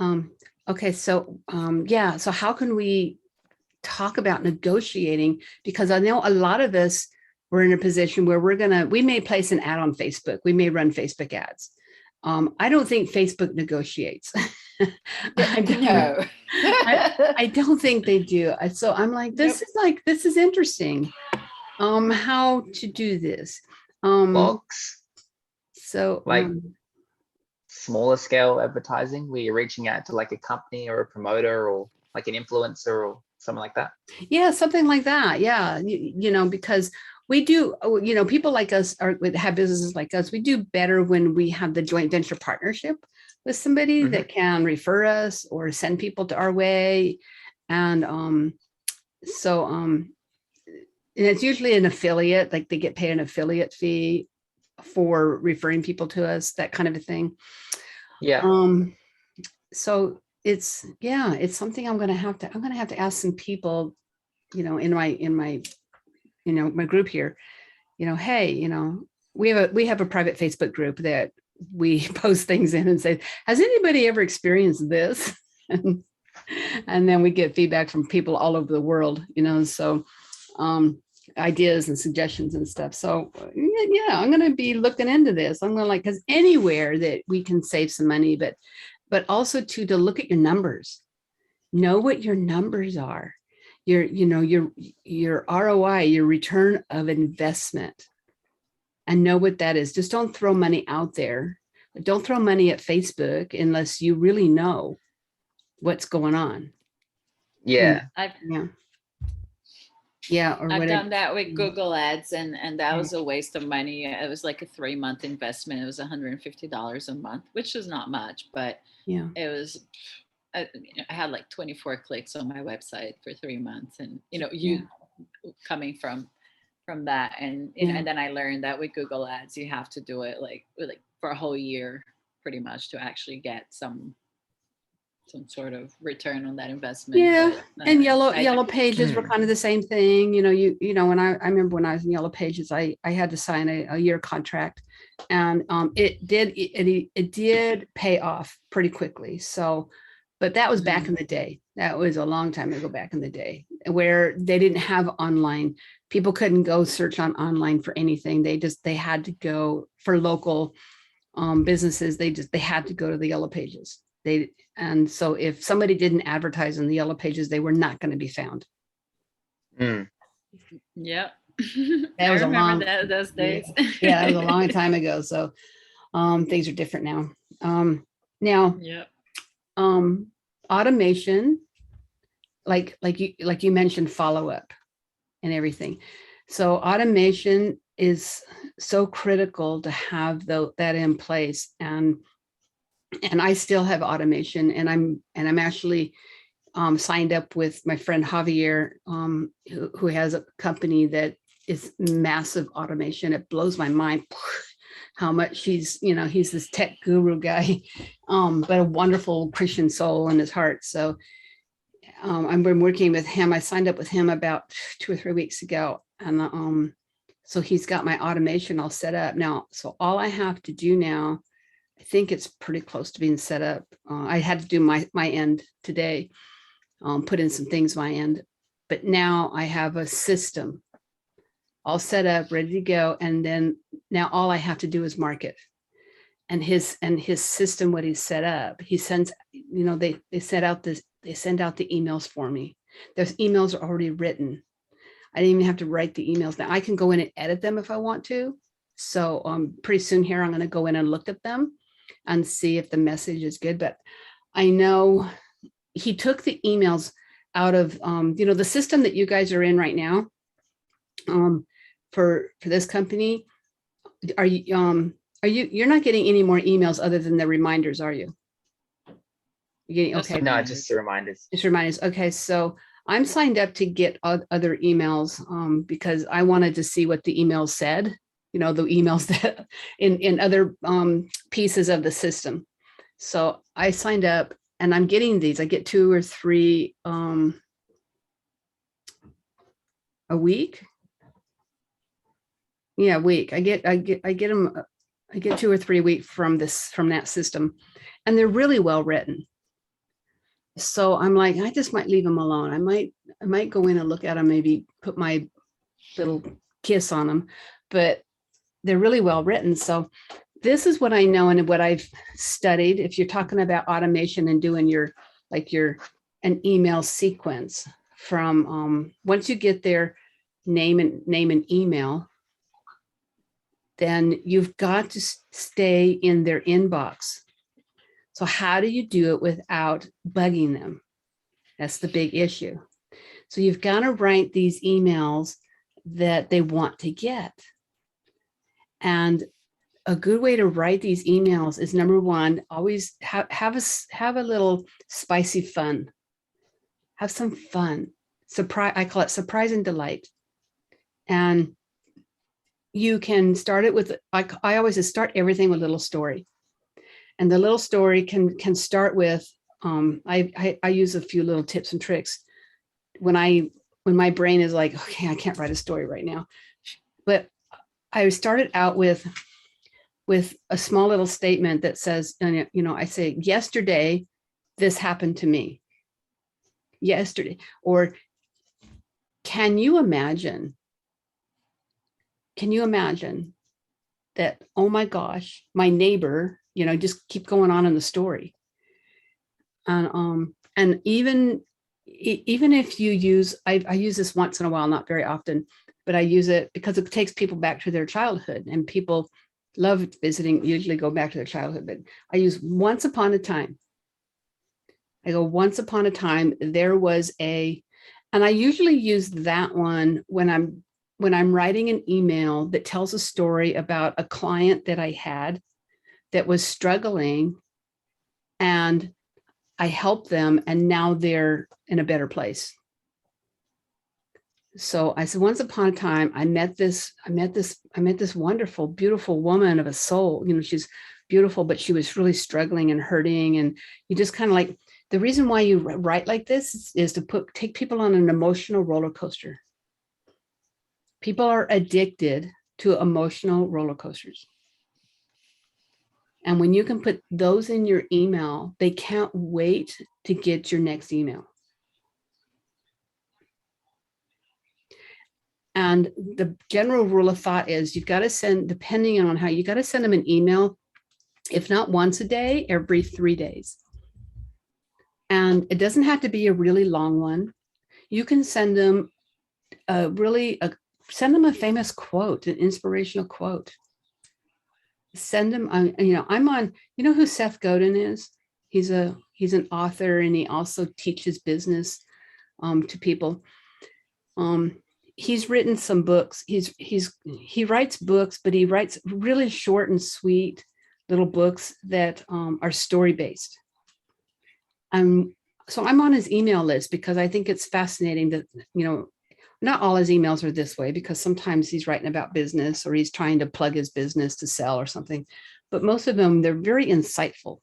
you. Okay, so yeah, so how can we talk about negotiating? Because I know a lot of us we're in a position where we may place an ad on Facebook, we may run Facebook ads. I don't think Facebook negotiates. No. I don't think they do. So I'm like, Nope. this is interesting. How to do this. Blogs, So like smaller scale advertising where you're reaching out to like a company or a promoter or like an influencer or something like that. yeah, something like that. Yeah. You know, because we do, you know, people like us have businesses like us. We do better when we have the joint venture partnership with somebody that can refer us or send people to our way. And so and it's usually an affiliate, like they get paid an affiliate fee for referring people to us, that kind of a thing. Yeah. So it's something I'm gonna have to ask some people, you know, in my you know, my group here, you know, hey, you know, we have a private Facebook group that we post things in and say, has anybody ever experienced this? And then we get feedback from people all over the world, you know, so ideas and suggestions and stuff. So yeah, I'm going to be looking into this. I'm going to because anywhere that we can save some money, but also to look at your numbers, know what your numbers are, your ROI, your return of investment, and know what that is. Just don't throw money out there. Don't throw money at Facebook unless you really know what's going on. Yeah. Yeah. Or I've done that with Google Ads, and that was a waste of money. It was like a 3-month investment. It was $150 a month, which is not much, but yeah, it was. I had like 24 clicks on my website for 3 months, and coming from that, and and then I learned that with Google Ads, you have to do it like for a whole year, pretty much, to actually get some sort of return on that investment. Yeah. But, and yellow pages were kind of the same thing. You know, when I remember when I was in Yellow Pages, I had to sign a year contract, and it did pay off pretty quickly. So, but that was back in the day. That was a long time ago, back in the day, where they didn't have online. People couldn't go search online for anything. They had to go for local businesses. They had to go to the Yellow Pages. And so if somebody didn't advertise in the Yellow Pages, they were not going to be found. Yep. That was those days. Yeah, that was a long time ago. So things are different now. Now, automation, like you mentioned, follow-up and everything. So automation is so critical to have that in place. And I still have automation, and I'm actually signed up with my friend Javier, who has a company that is massive automation. It blows my mind how much he's this tech guru guy, but a wonderful Christian soul in his heart. So I've been working with him. I signed up with him about 2 or 3 weeks ago, and so he's got my automation all set up now. So all I have to do now, I think it's pretty close to being set up. I had to do my end today, put in some things my end, but now I have a system all set up, ready to go. And then now all I have to do is market. And his system, what he's set up, he sends, they send out the emails for me. Those emails are already written. I didn't even have to write the emails. Now I can go in and edit them if I want to. So pretty soon here, I'm going to go in and look at them and see if the message is good. But I know he took the emails out of, the system that you guys are in right now, for this company. You're not getting any more emails other than the reminders, are you? You're getting, okay. No, just the reminders. Just reminders. Okay. So I'm signed up to get other emails because I wanted to see what the emails said, the emails that in other pieces of the system. So I signed up and I'm getting these. I get 2 or 3 a week. Yeah, a week. I get them. I get 2 or 3 a week from that system, and they're really well written. So I'm like, I just might leave them alone. I might go in and look at them, maybe put my little kiss on them, but they're really well written. So this is what I know and what I've studied. If you're talking about automation and doing an email sequence from once you get their name and email, then you've got to stay in their inbox. So how do you do it without bugging them? That's the big issue. So you've got to write these emails that they want to get. And a good way to write these emails is, number one, always have a little spicy fun. Have some fun. Surprise, I call it surprise and delight. And you can start it with, I always start everything with a little story. And the little story can start with, I use a few little tips and tricks when my brain is like, okay, I can't write a story right now. But I started out with a small little statement that says, I say, yesterday, this happened to me. Yesterday. Or can you imagine that, oh my gosh, my neighbor, just keep going on in the story. And even if you use, I use this once in a while, not very often, but I use it because it takes people back to their childhood, and people love visiting, usually go back to their childhood. But I use once upon a time. I go, once upon a time, there was and I usually use that one when I'm writing an email that tells a story about a client that I had that was struggling, and I helped them, and now they're in a better place. So I said, once upon a time, I met this wonderful, beautiful woman of a soul. She's beautiful, but she was really struggling and hurting. And you just kind of like, the reason why you write like this is to take people on an emotional roller coaster. People are addicted to emotional roller coasters. And when you can put those in your email, they can't wait to get your next email. And the general rule of thought is you've got to send, depending on how, you got to send them an email, if not once a day, every 3 days. And it doesn't have to be a really long one. You can send them send them a famous quote, an inspirational quote. Send them on, I'm on, who Seth Godin is? He's an author, and he also teaches business to people. He's written some books. He writes books, but he writes really short and sweet little books that are story based. So I'm on his email list because I think it's fascinating that, not all his emails are this way, because sometimes he's writing about business or he's trying to plug his business to sell or something, but most of them, they're very insightful.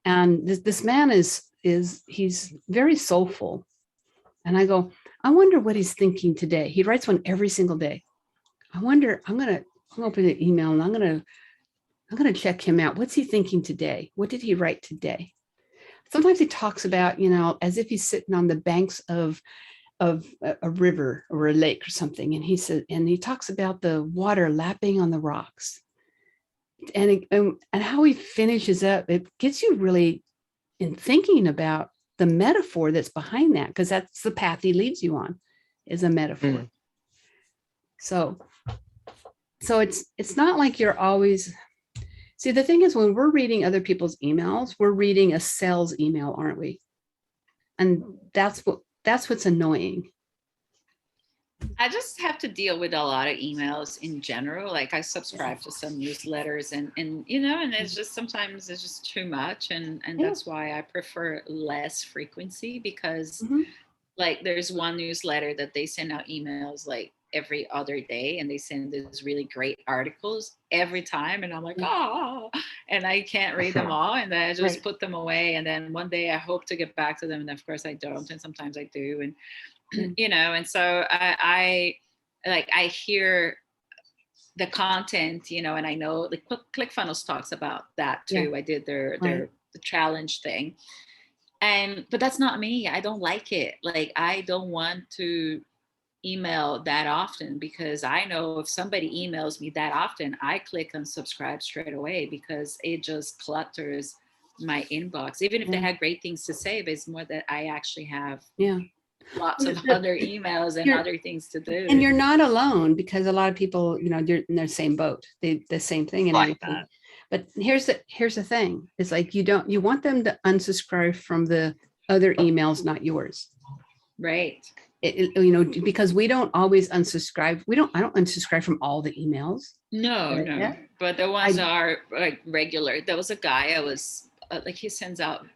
And this man he's very soulful. And I go, I wonder what he's thinking today. He writes one every single day. I wonder, I'm going to open an email and I'm going to check him out. What's he thinking today? What did he write today? Sometimes he talks about, as if he's sitting on the banks of a river or a lake or something. And he talks about the water lapping on the rocks. And how he finishes up, it gets you really in thinking about the metaphor that's behind that, because that's the path he leads you on, is a metaphor. So it's not like you're always, see, the thing is, when we're reading other people's emails, we're reading a sales email, aren't we? And that's what's annoying. I just have to deal with a lot of emails in general. Like, I subscribe to some newsletters and it's just, sometimes it's just too much. And that's why I prefer less frequency, because like, there's one newsletter that they send out emails like every other day, and they send these really great articles every time. And I'm like, and I can't read them all. And then I just put them away. And then one day I hope to get back to them. And of course I don't. And sometimes I do. And, and so I hear the content, and I know like ClickFunnels talks about that too. Yeah. I did their Right. the challenge thing, but that's not me. I don't like it. Like, I don't want to email that often, because I know if somebody emails me that often, I click unsubscribe straight away, because it just clutters my inbox. Even if they Yeah. had great things to say, but it's more that I actually have Yeah. lots of other emails and You're- other things to do. And you're not alone, because a lot of people, you're in their same boat, the same thing and Like everything. that. But here's the thing. It's like, you want them to unsubscribe from the other emails, not yours. Right. Because we don't always unsubscribe. I don't unsubscribe from all the emails. No, Right, no. yeah. But the ones that are like regular. There was a guy I was like, he sends out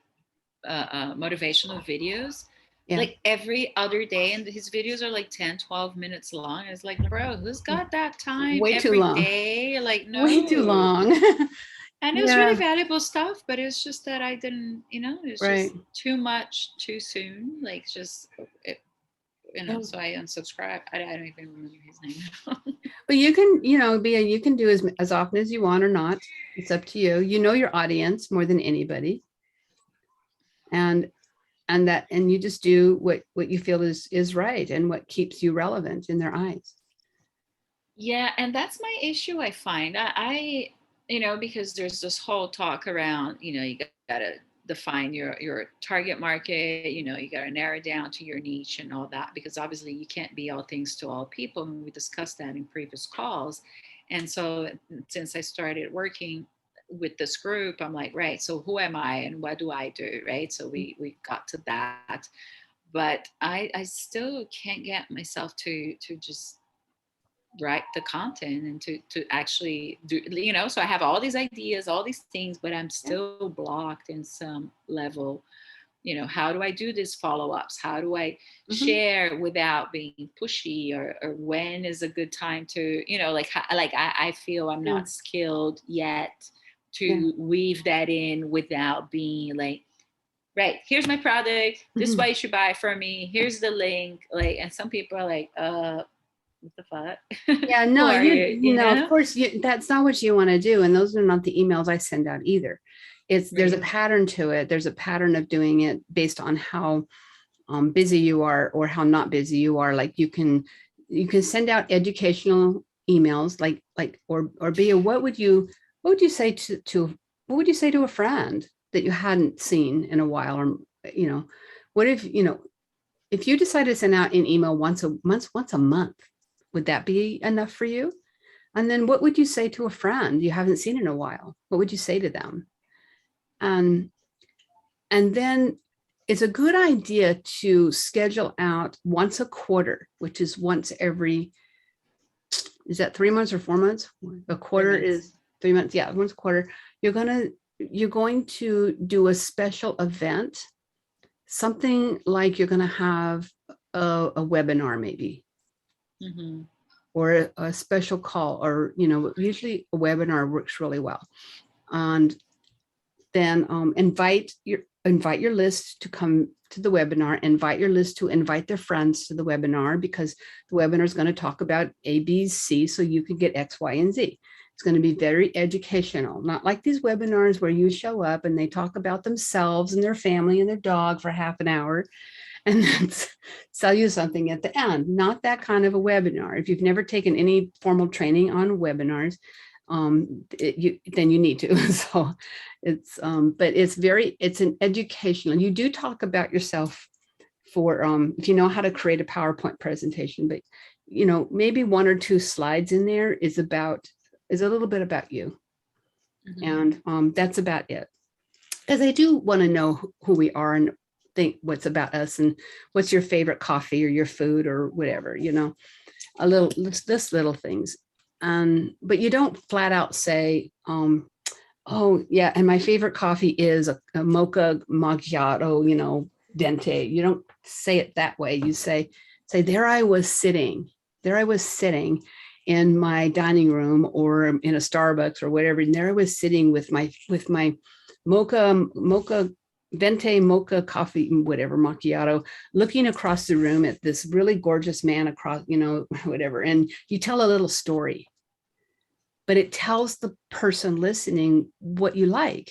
motivational videos. Yeah. Like every other day, and his videos are like 10, 12 minutes long. It's like, bro, who's got that time Way too every long. day? Like, no. Way too long. And it was really valuable stuff, but it's just that I didn't, it's Right. just too much too soon. Like, just it, Yeah. so I unsubscribed. I don't even remember his name now. But you can, you can do as often as you want or not. It's up to you. You know your audience more than anybody. And you just do what you feel is right and what keeps you relevant in their eyes. Yeah, and that's my issue. I find I because there's this whole talk around, you gotta define your target market, you gotta narrow down to your niche and all that, because obviously you can't be all things to all people, and we discussed that in previous calls. And so since I started working with this group, I'm like, right, so who am I and what do I do, right? So we got to that, but I still can't get myself to just write the content and to actually do, so I have all these ideas, all these things, but I'm still blocked in some level. How do I do these follow-ups? How do I share without being pushy, or when is a good time to, I feel I'm not skilled yet to weave that in without being like, right, here's my product, this is why you should buy from me, here's the link. Like, and some people are like, what the fuck? Yeah, no, of course that's not what you want to do. And those are not the emails I send out either. There's a pattern to it. There's a pattern of doing it based on how busy you are or how not busy you are. Like you can send out educational emails, or be what would you say what would you say to a friend that you hadn't seen in a while? Or, what if you decide to send out an email once a month, would that be enough for you? And then what would you say to a friend you haven't seen in a while? What would you say to them? And then it's a good idea to schedule out once a quarter, which is once every, is that 3 months or 4 months? A quarter is 3 months. Yeah, once a quarter. You're going to do a special event, something like you're going to have a webinar maybe. Or a special call, or usually a webinar works really well. And then invite your list to come to the webinar, invite your list to invite their friends to the webinar, because the webinar is going to talk about A, B, C, so you can get X, Y, and Z. It's going to be very educational, not like these webinars where you show up and they talk about themselves and their family and their dog for half an hour and then sell you something at the end. Not that kind of a webinar. If you've never taken any formal training on webinars, then you need to. So but it's an educational. You do talk about yourself for if you know how to create a PowerPoint presentation, but maybe 1 or 2 slides in there is a little bit about you. And that's about it. Because I do want to know who we are and think what's about us and what's your favorite coffee or your food or whatever, this little things. But you don't flat out say, oh yeah, and my favorite coffee is a mocha macchiato, dente. You don't say it that way. You say, there I was sitting in my dining room or in a Starbucks or whatever. And there I was sitting with my mocha venti mocha coffee, whatever, macchiato, looking across the room at this really gorgeous man across, whatever. And you tell a little story. but it tells the person listening what you like,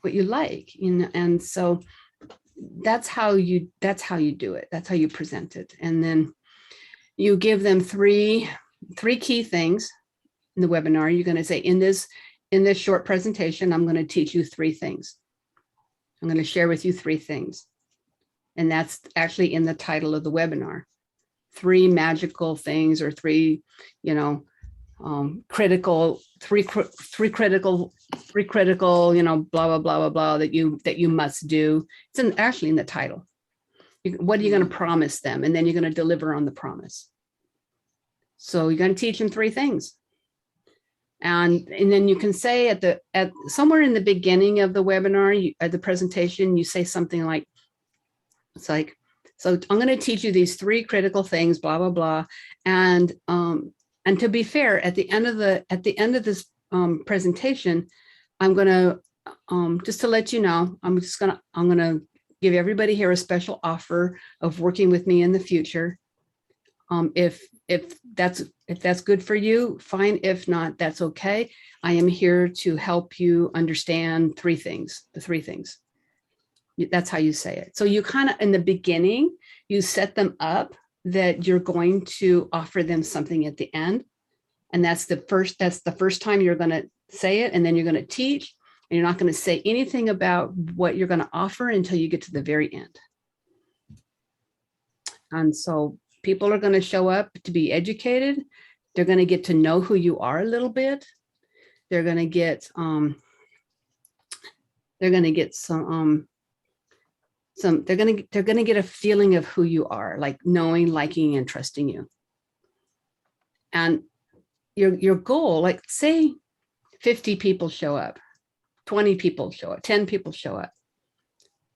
what you like, you know, and so that's how you do it. That's how you present it. And then you give them three key things in the webinar. You're going to say, in this short presentation, I'm going to teach you 3 things. I'm going to share with you 3 things. And that's actually in the title of the webinar. 3 magical things, or 3, you know, critical, you know, blah, blah, blah, blah, blah, that you must do. It's actually in the title. What are you going to promise them? And then you're going to deliver on the promise. So you're going to teach them 3 things. And then you can say at somewhere in the beginning of the webinar, at the presentation, you say something like, it's like, so I'm going to teach you these 3 critical things, blah, blah, blah. And to be fair, at the end of this presentation, I'm going to, just to let you know, I'm going to give everybody here a special offer of working with me in the future. If that's good for you, fine. If not, that's okay. I am here to help you understand 3 things, the 3 things. That's how you say it. So you kind of, in the beginning, you set them up that you're going to offer them something at the end. And that's the first time you're going to say it. And then you're going to teach, and you're not going to say anything about what you're going to offer until you get to the very end. And so people are going to show up to be educated. They're going to get to know who you are a little bit. They're going to get they're going to get a feeling of who you are, like knowing, liking, and trusting you. And your goal, like say 50 people show up, 20 people show up, 10 people show up.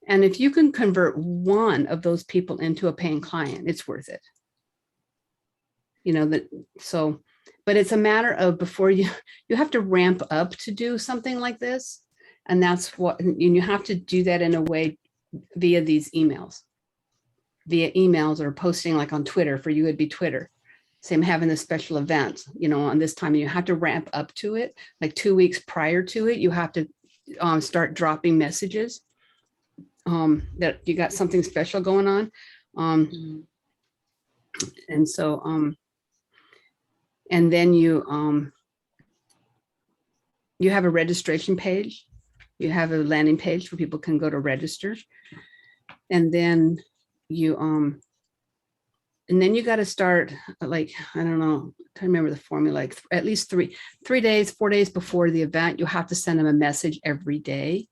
And if you can convert 1 of those people into a paying client, it's worth it. You know, that, so, but it's a matter of, before you have to ramp up to do something like this. And that's what, and you have to do that in a way via these emails, or posting like on Twitter. For you, it'd be Twitter. Say I'm having a special event, you know, on this time, and you have to ramp up to it. Like 2 weeks prior to it, you have to start dropping messages that you got something special going on. And so, and then you have a registration page. You have a landing page where people can go to register. And then you got to start, like, I don't know, I remember the formula, like at least 4 days before the event, you have to send them a message every day.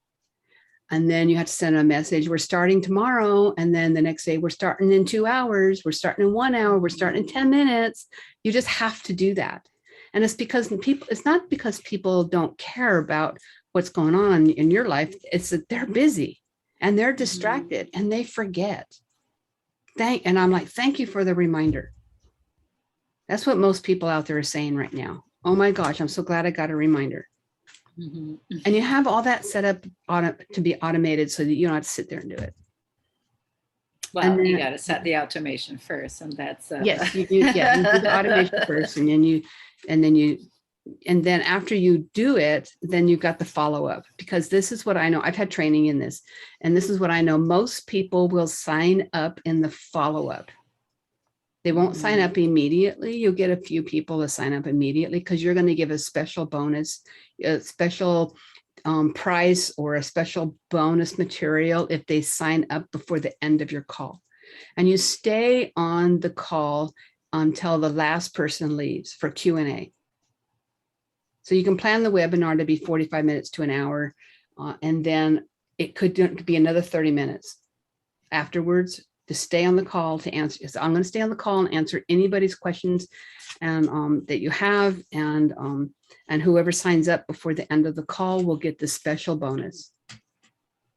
And then you have to send a message, we're starting tomorrow. And then the next day, we're starting in 2 hours. We're starting in 1 hour. We're starting in 10 minutes. You just have to do that. And it's because it's not because people don't care about what's going on in your life. It's that they're busy and they're distracted and they forget. And I'm like, thank you for the reminder. That's what most people out there are saying right now. Oh my gosh, I'm so glad I got a reminder. And you have all that set up to be automated so that you don't have to sit there and do it. Well, and then, you got to set the automation first, and that's yes, you do the automation first, and then after you do it, then you've got the follow-up, because this is what I know. I've had training in this, and this is what I know. Most people will sign up in the follow-up. They won't sign up immediately. You'll get a few people to sign up immediately because you're going to give a special bonus, a special price, or a special bonus material if they sign up before the end of your call. And you stay on the call until the last person leaves for Q&A. So you can plan the webinar to be 45 minutes to an hour, and then it could be another 30 minutes afterwards to stay on the call to answer. So I'm going to stay on the call and answer anybody's questions and that you have, and whoever signs up before the end of the call will get the special bonus.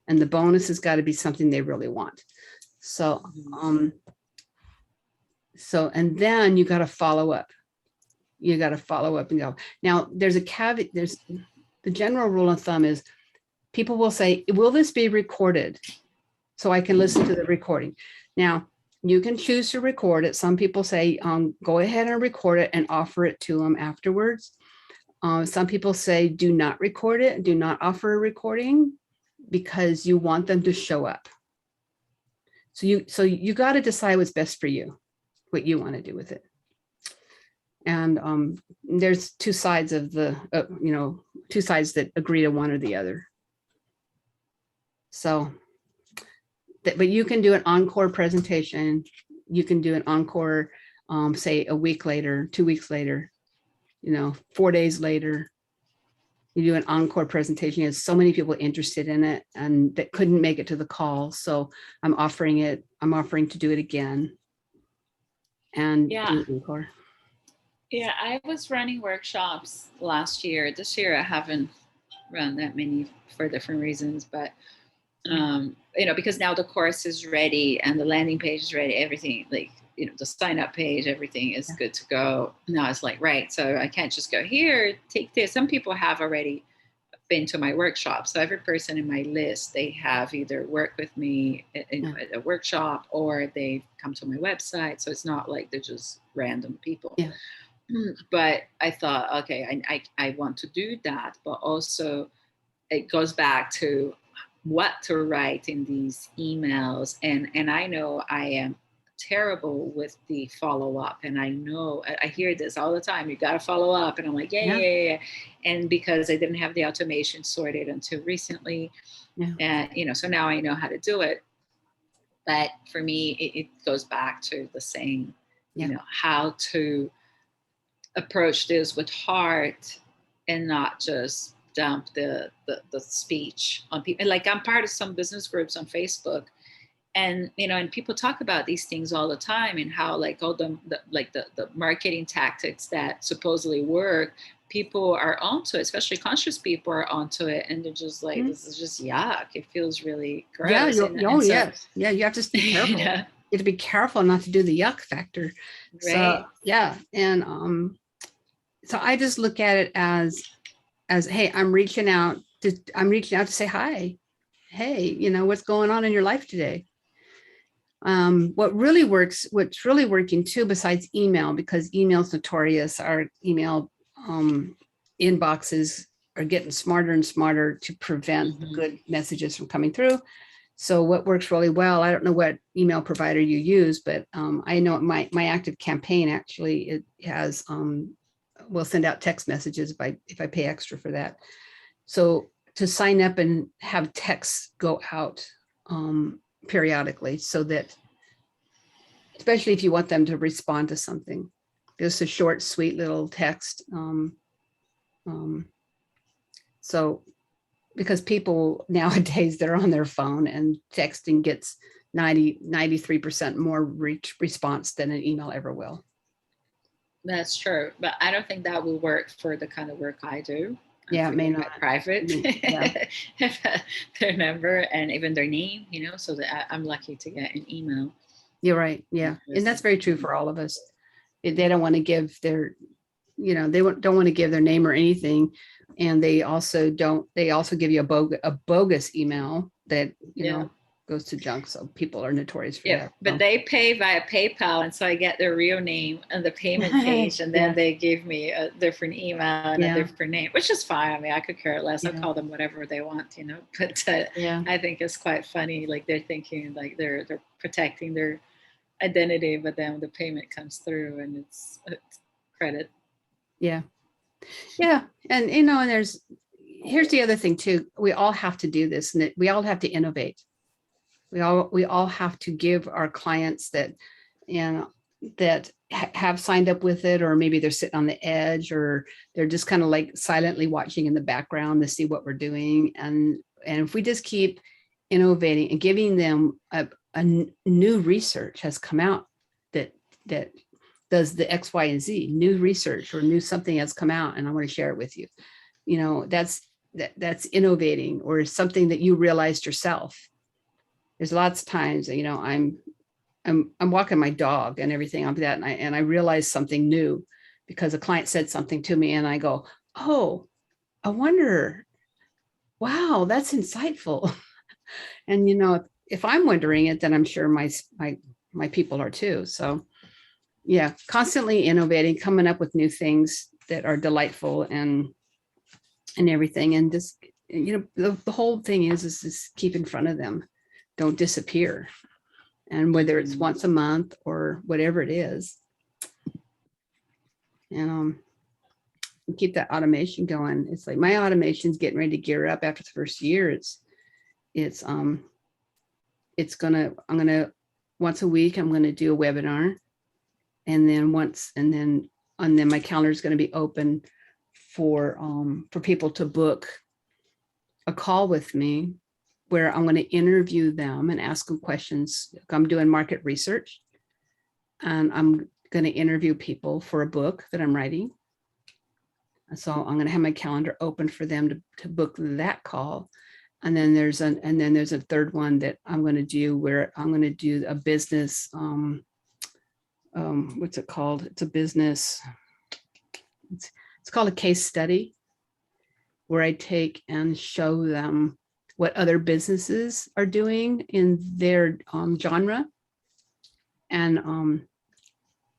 And the bonus has got to be something they really want. So, and then you got to follow up. You got to follow up and go. Now, there's a caveat. There's the general rule of thumb is people will say, will this be recorded so I can listen to the recording? Now, You can choose to record it. Some people say, go ahead and record it and offer it to them afterwards. Some people say, do not record it, do not offer a recording, because you want them to show up. So you got to decide what's best for you, what you want to do with it. And there's two sides of the, two sides that agree to one or the other. So, but you can do an encore presentation. You can do an encore, say a week later, 2 weeks later, 4 days later. You do an encore presentation. There's so many people interested in it and that couldn't make it to the call. So I'm offering to do it again. And Yeah. do encore. Yeah, I was running workshops last year. This year I haven't run that many for different reasons, but because now the course is ready and the landing page is ready, everything, like, the sign up page, everything is good to go. Now it's like, right, so I can't just go here, take this. Some people have already been to my workshop. So every person in my list, they have either worked with me at a workshop or they've come to my website. So it's not like they're just random people. Yeah. But I thought, okay, I want to do that, but also it goes back to what to write in these emails. And I know I am terrible with the follow-up, and I know I hear this all the time, you got to follow up, and I'm like, yeah. And because I didn't have the automation sorted until recently, so now I know how to do it. But for me, it goes back to the saying, how to approach this with heart and not just dump the speech on people. Like, I'm part of some business groups on Facebook, and and people talk about these things all the time, and how like all the marketing tactics that supposedly work, people are onto it, especially conscious people are onto it, and they're just like, this is just yuck. It feels really gross. Yes. You have to be careful. You have to be careful not to do the yuck factor. Right. So and so I just look at it as hey, I'm reaching out to say hi. Hey, what's going on in your life today? What's really working too, besides email, because email's notorious, our email inboxes are getting smarter and smarter to prevent the good messages from coming through. So what works really well, I don't know what email provider you use, but I know my Active Campaign, actually, it has will send out text messages if I pay extra for that. So to sign up and have texts go out periodically, so that, especially if you want them to respond to something, just a short, sweet little text. So because people nowadays, they're on their phone, and texting gets 93% more response than an email ever will. That's true, but I don't think that will work for the kind of work I do. Yeah, it may not. Private, their number and even their name, so that I'm lucky to get an email. You're right. Yeah. And that's very true for all of us. They don't want to give their, they don't want to give their name or anything. And they also give you a bogus email that, goes to junk. So people are notorious for that. But they pay via PayPal. And so I get their real name and the payment page. And then they give me a different email and a different name, which is fine. I mean, I could care less. I'll call them whatever they want, but I think it's quite funny. Like, they're thinking like they're protecting their identity, but then the payment comes through and it's credit. Yeah. And, and here's the other thing too. We all have to do this, and we all have to innovate. We all have to give our clients that, that have signed up with it, or maybe they're sitting on the edge, or they're just kind of like silently watching in the background to see what we're doing. And if we just keep innovating and giving them a new research has come out that does the X, Y, and Z, new research or new something has come out, and I want to share it with you. That's innovating, or something that you realized yourself. There's lots of times, I'm walking my dog and everything like that, and I realized something new because a client said something to me, and I go, oh, I wonder, wow, that's insightful. And if I'm wondering it, then I'm sure my my people are too. So yeah, constantly innovating, coming up with new things that are delightful and everything. And just, the whole thing is just keep in front of them. Don't disappear. And whether it's once a month or whatever it is, and keep that automation going. It's like my automation's getting ready to gear up after the first year. I'm gonna once a week, I'm gonna do a webinar. And then my calendar is going to be open for people to book a call with me where I'm going to interview them and ask them questions. I'm doing market research, and I'm going to interview people for a book that I'm writing. So I'm going to have my calendar open for them to book that call. And then there's a third one that I'm going to do where I'm going to do a business, what's it called? It's a business. It's called a case study, where I take and show them what other businesses are doing in their genre, and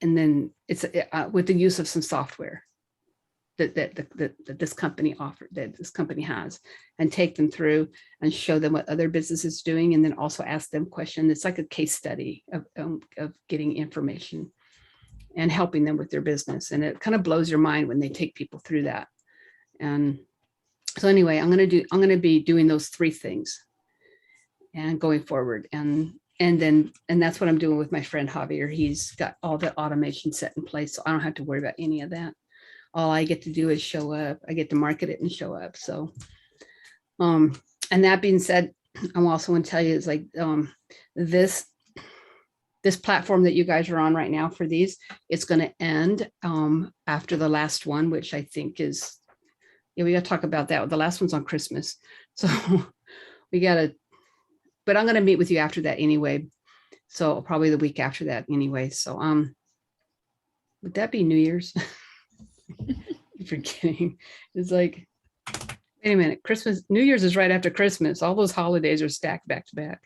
then it's with the use of some software that this company offered, that this company has, and take them through and show them what other businesses are doing, and then also ask them questions. It's like a case study of getting information and helping them with their business. And it kind of blows your mind when they take people through that. And so anyway, I'm going to be doing those three things and going forward. And that's what I'm doing with my friend Javier. He's got all the automation set in place, so I don't have to worry about any of that. All I get to do is show up. I get to market it and show up. So, and that being said, I'm also going to tell you, is like this platform that you guys are on right now for these, it's going to end after the last one, which I think is, we got to talk about that. The last one's on Christmas. So we got to, but I'm going to meet with you after that anyway. So probably the week after that anyway. So would that be New Year's? Forgetting. It's like, wait a minute, New Year's is right after Christmas. All those holidays are stacked back to back.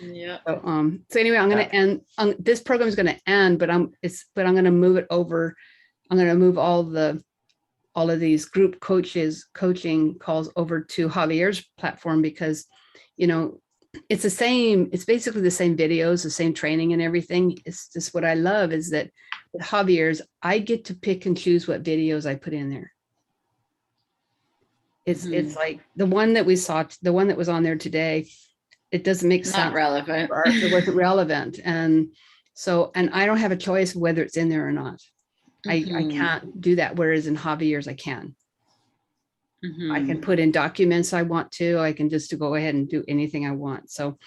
Yeah. So anyway, I'm going to end. This program is going to end, but I'm going to move it over. I'm going to move all of these group coaching calls over to Javier's platform, because, it's the same. It's basically the same videos, the same training and everything. It's just what I love is that with Javier's, I get to pick and choose what videos I put in there. It's like the one that we saw, the one that was on there today, it doesn't make sense. Not relevant. It wasn't relevant. And I don't have a choice whether it's in there or not. I can't do that. Whereas in Javier's, I can. I can put in documents I want to. I can just go ahead and do anything I want. So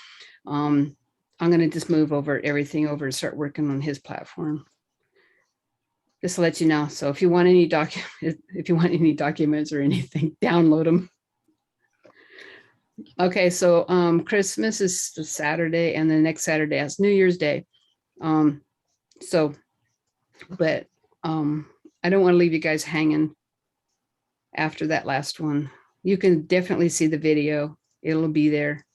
I'm going to just move everything over and start working on his platform. Just to let you know. So if you want any documents or anything, download them. Okay, so Christmas is the Saturday, and the next Saturday is New Year's Day. But I don't want to leave you guys hanging after that last one. You can definitely see the video. It'll be there.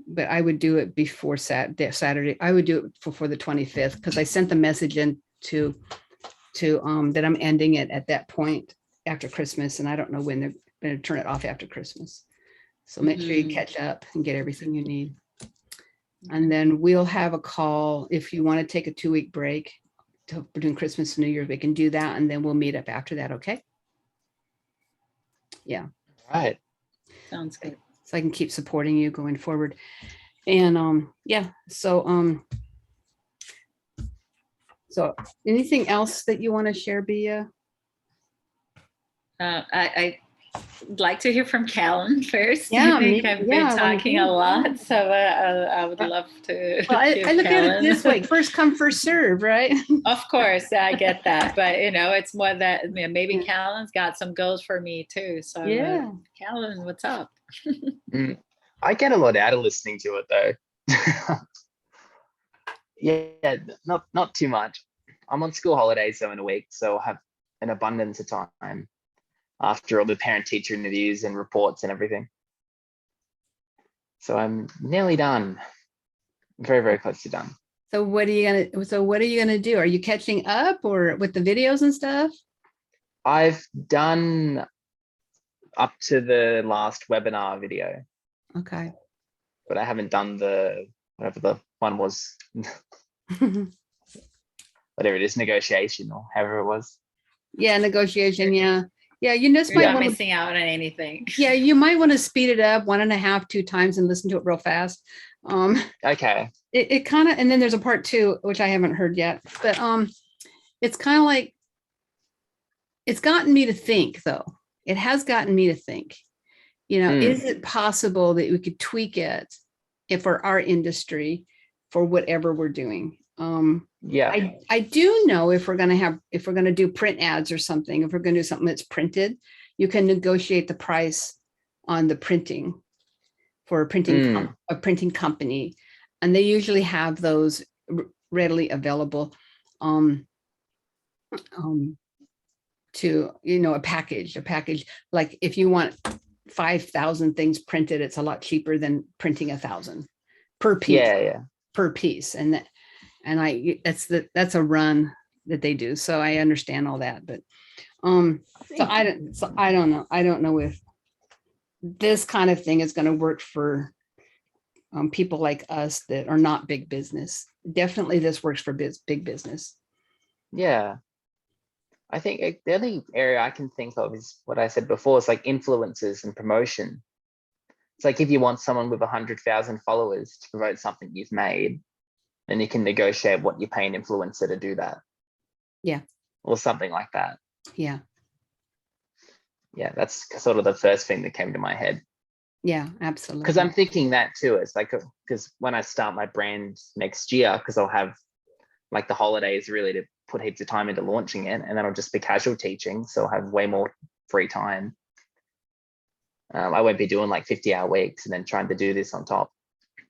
But I would do it before Saturday. I would do it before the 25th, because I sent the message in to that I'm ending it at that point after Christmas, and I don't know when they're going to turn it off after Christmas. So make sure you catch up and get everything you need. And then we'll have a call if you want to take a 2-week break between Christmas and New Year's. We can do that, and then we'll meet up after that. Okay. Yeah. All right. Sounds good. So I can keep supporting you going forward. And yeah. So anything else that you want to share, Bia? I'd like to hear from Callan first. Yeah, I think I've been talking a lot, so I would love to. Well, I look at it this way: first come, first serve, right? Of course, I get that, but it's more that maybe Callan's got some goals for me too. So yeah, Callan, what's up? I get a lot out of listening to it though. Yeah, not too much. I'm on school holidays though in a week, so I'll have an abundance of time after all the parent-teacher interviews and reports and everything. So I'm nearly done. Very, very close to done. So what are you gonna do? Are you catching up or with the videos and stuff? I've done up to the last webinar video, Okay. but I haven't done the whatever the one was, whatever it is, negotiation or however it was. Yeah, negotiation. Yeah. Yeah. You just You're might not want to, missing out on anything. yeah, you might want to speed it up 1.5, 2 times and listen to it real fast. Okay. It kind of, and then there's a part 2, which I haven't heard yet, but it's kind of like, it's gotten me to think though. It has gotten me to think, is it possible that we could tweak it if for our industry for whatever we're doing? Yeah. I do know if we're going to do print ads or something, if we're going to do something that's printed, you can negotiate the price on the printing for a printing company. And they usually have those readily available to, a package, like if you want 5,000 things printed, it's a lot cheaper than printing 1,000 per piece. Yeah. Per piece. And that's a run that they do. So I understand all that, but I don't know. I don't know if this kind of thing is going to work for people like us that are not big business. Definitely this works for big business. Yeah. I think the only area I can think of is what I said before. It's like influencers and promotion. It's like if you want someone with 100,000 followers to promote something you've made, then you can negotiate what you pay an influencer to do that. Yeah. Or something like that. Yeah. Yeah, that's sort of the first thing that came to my head. Yeah, absolutely. Because I'm thinking that too. It's like, because when I start my brand next year, because I'll have like the holidays really to put heaps of time into launching it, and then I'll just be casual teaching, so I'll have way more free time. I won't be doing like 50-hour weeks and then trying to do this on top.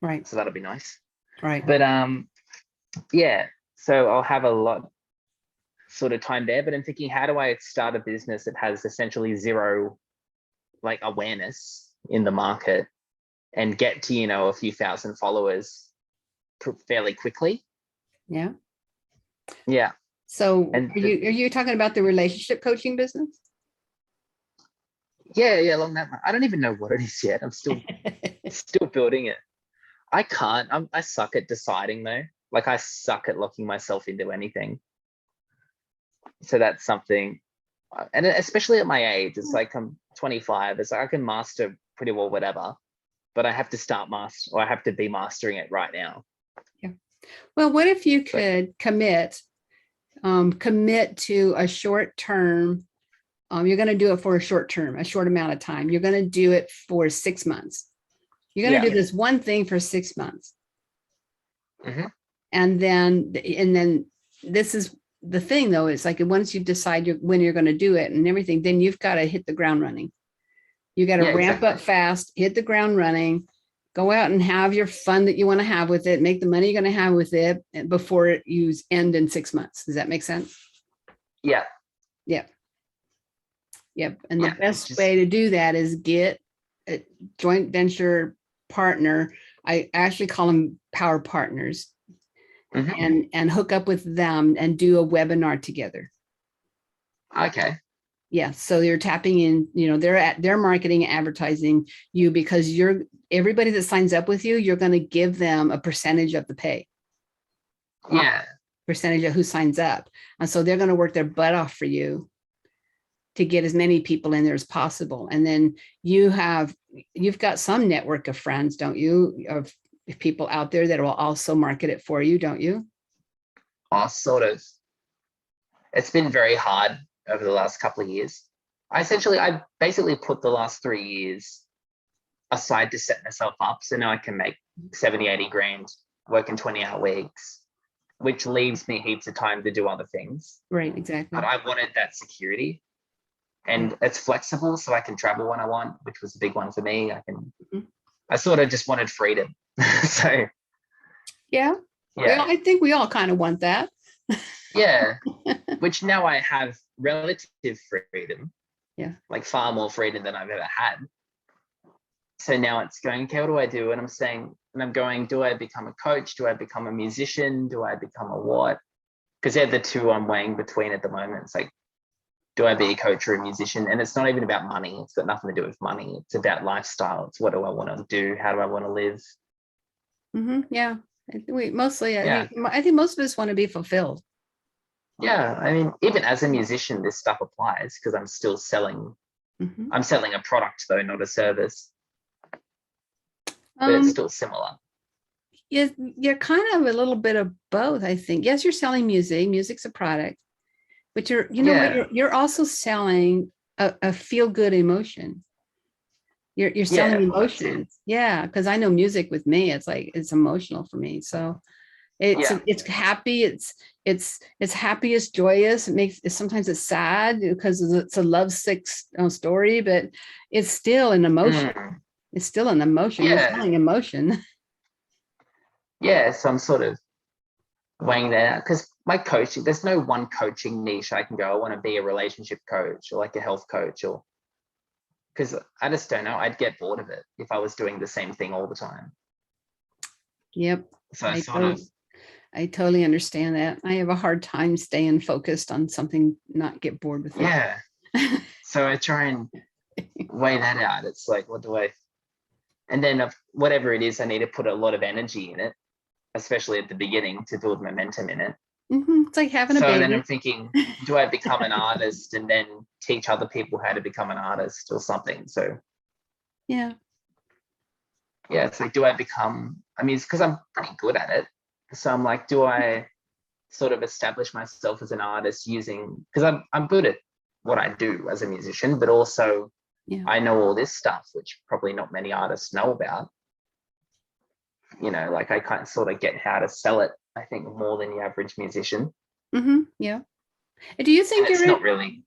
Right. So that'll be nice. Right. But yeah, so I'll have a lot sort of time there, but I'm thinking, how do I start a business that has essentially zero like awareness in the market and get to, a few thousand followers fairly quickly? Yeah. Yeah. So and are you talking about the relationship coaching business? Yeah, along that line. I don't even know what it is yet. I'm still building it. I suck at deciding though. Like I suck at locking myself into anything. So that's something, and especially at my age, it's like I'm 25. It's like I can master pretty well whatever, but I have to start or I have to be mastering it right now. Yeah. Well, what if you could commit to a short term? You're going to do it for a short amount of time. You're going to do it for 6 months. You're going to do this one thing for 6 months. Mm-hmm. And then this is the thing though, it's like once you decide when you're going to do it and everything, then you've got to hit the ground running. You got to ramp up fast, hit the ground running, go out and have your fun that you want to have with it, make the money you're going to have with it before you end in 6 months. Does that make sense? Yeah. Yep. And the best way to do that is get a joint venture partner. I actually call them power partners. Mm-hmm. and hook up with them and do a webinar together. Okay. Yeah. So you're tapping in, they're marketing, advertising you, because everybody that signs up with you, you're going to give them a percentage of the pay. Yeah. Percentage of who signs up. And so they're going to work their butt off for you to get as many people in there as possible. And then you've got some network of friends, don't you? Of people out there that will also market it for you, don't you? Sort of. It's been very hard over the last couple of years. I basically put the last 3 years aside to set myself up. So now I can make 70, 80 grand working 20-hour weeks, which leaves me heaps of time to do other things. Right, exactly. But I wanted that security. And it's flexible, so I can travel when I want, which was a big one for me. I sort of just wanted freedom. So yeah. Well, I think we all kind of want that. Yeah. Which now I have relative freedom. Yeah. Like far more freedom than I've ever had. So now it's going, okay, what do I do? And I'm saying, And I'm going, do I become a coach? Do I become a musician? Do I become a what? Because they're the two I'm weighing between at the moment. It's like, do I be a coach or a musician? And it's not even about money. It's got nothing to do with money. It's about lifestyle. It's what do I want to do? How do I want to live? Yeah. We mostly, Yeah. I think most of us want to be fulfilled. Yeah. I mean, even as a musician, this stuff applies because I'm still selling. I'm selling a product though, not a service. But it's still similar. You're kind of a little bit of both, I think. Yes, you're selling music. Music's a product, but you're also selling a feel-good emotion. You're selling emotions. Yeah, because I know music with me, it's emotional for me. So it's happy, it's happy, it's joyous. Sometimes it's sad because it's a lovesick story, but it's still an emotion. It's still an emotion. You're selling emotion. Yeah, so I'm sort of weighing that out because my coaching, there's no one coaching niche I can go, I want to be a relationship coach or like a health coach, or because I just don't know, I'd get bored of it if I was doing the same thing all the time. Yep. So I totally understand that. I have a hard time staying focused on something, not get bored with it. Yeah. So I try and weigh that out. It's like, what do I, and then whatever it is, I need to put a lot of energy in it, especially at the beginning, to build momentum in it. It's like having a baby. So then I'm thinking, do I become an artist and then teach other people how to become an artist or something? So yeah, it's like, do I become, I mean, it's because I'm pretty good at it. So I'm like, do I sort of establish myself as an artist using, because I'm good at what I do as a musician, but also I know all this stuff, which probably not many artists know about. Like I kind of sort of get how to sell it, I think, more than the average musician. Yeah. Do you think it's not really,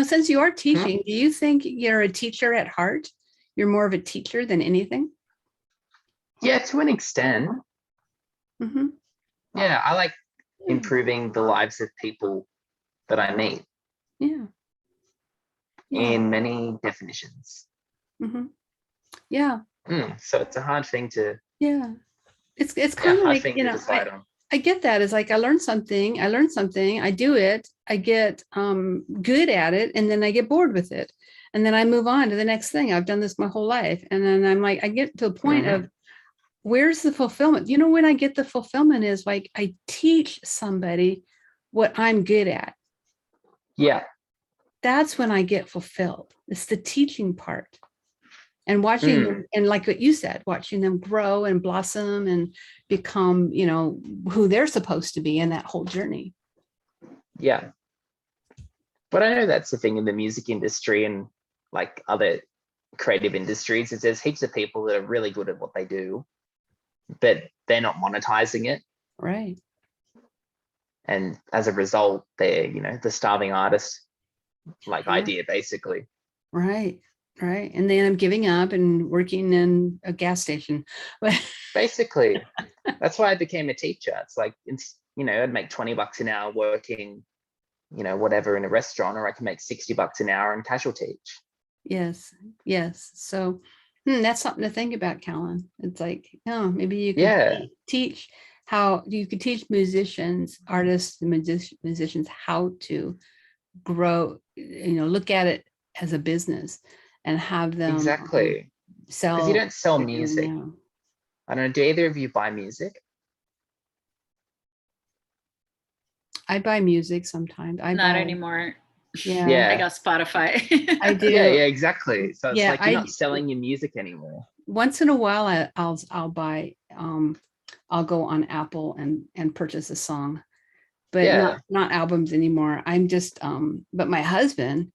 since you are teaching, do you think you're a teacher at heart? You're more of a teacher than anything? Yeah, to an extent. Yeah, I like improving the lives of people that I meet. Yeah. In many definitions. Yeah. So it's a hard thing to. Yeah. It's kind of like, I get that. It's like I learned something, I do it, I get good at it, and then I get bored with it. And then I move on to the next thing. I've done this my whole life. And then I'm like, I get to a point of where's the fulfillment? When I get the fulfillment is like I teach somebody what I'm good at. Yeah. That's when I get fulfilled. It's the teaching part. And watching them, and like what you said, watching them grow and blossom and become, who they're supposed to be in that whole journey. Yeah. But I know that's the thing in the music industry and like other creative industries, is there's heaps of people that are really good at what they do, but they're not monetizing it. Right. And as a result, they're, the starving artist idea, basically. Right. Right. And then I'm giving up and working in a gas station. Basically, that's why I became a teacher. It's like, I'd make $20 an hour working, whatever in a restaurant, or I can make $60 an hour and casual teach. Yes. Yes. So that's something to think about, Callan. It's like, maybe you could teach how you could teach musicians, artists, musicians how to grow, look at it as a business. And have them sell. Because you don't sell music. I don't know. Do either of you buy music? I buy music sometimes. Not anymore. Yeah. I got Spotify. I do. Yeah, exactly. So it's like you're not selling your music anymore. Once in a while, I'll buy. I'll go on Apple and purchase a song, but not albums anymore. I'm just. But my husband.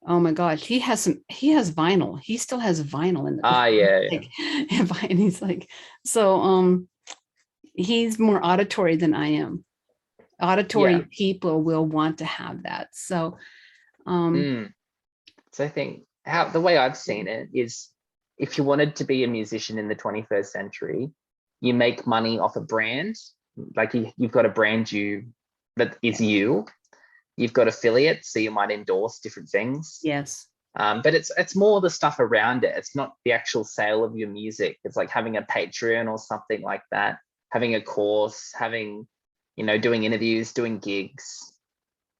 Oh my gosh, he has vinyl. He still has vinyl in the and he's like, so he's more auditory than I am. Auditory people will want to have that. So so I think the way I've seen it is, if you wanted to be a musician in the 21st century, you make money off a brand. Like you've got a brand that is you. You've got affiliates, so you might endorse different things. Yes. But it's more the stuff around it. It's not the actual sale of your music. It's like having a Patreon or something like that, having a course, having, doing interviews, doing gigs.